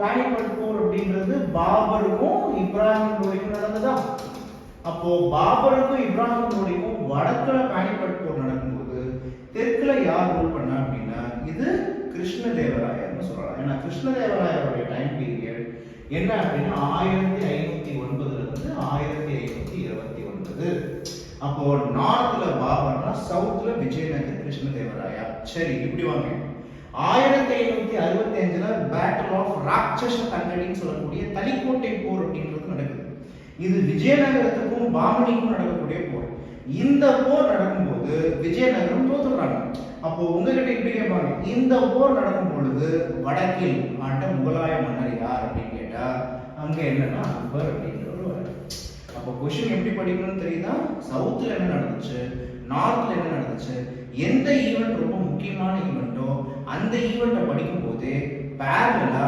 பானிபட் போர் அப்படின்றது பாபருக்கும் இப்ராஹிம் லோடிக்கும் நடந்ததா? அப்போ பாபருக்கும் இப்ராஹிம் லோடிக்கும் வடக்குல பானிபட் போர் நடக்கும்போது தெற்குல யார் ரூல் பண்ணா அப்படின்னா இது கிருஷ்ணதேவராயர்னு சொல்லலாம். ஏன்னா கிருஷ்ணதேவராயருடைய டைம் பீரியட் என்ன அப்படின்னா 1509 இருந்து 1529. அப்போ நார்த்ல பாபர்னா சவுத்ல விஜயநகர் கிருஷ்ணதேவராயா. சரி, இப்படி வாங்க. 1565ல பேட்டில் ஆஃப் ராட்சச தங்கடின்னு சொல்லக்கூடிய தளிக்கோட்டை போர் அப்படின்றது நடக்குது. இது விஜயநகரத்துக்கும் பாமணிக்கும் நடக்கக்கூடிய போர். இந்த போர் நடக்கும்போது விஜயநகரம் தோத்துறாங்க. அப்போ உங்ககிட்ட இப்படி கேட்பாங்க, இந்த போர் நடக்கும் பொழுது வடக்கில் ஆண்ட முகலாய மன்னர் யார் அப்படின்னு கேட்டா அங்க என்னன்னா அக்பர் அப்படின்றவர் வர. அப்போ கொஸ்டின் எப்படி படிக்கணும்னு தெரியுதா? சவுத்ல என்ன நடந்துச்சு, நார்த்ல என்ன நடந்துச்சு, எந்த ஈவெண்ட் ரொம்ப முக்கியமான ஈவெண்ட்டோ அந்த ஈவெண்ட்டை படிக்கும் போதே பேரலா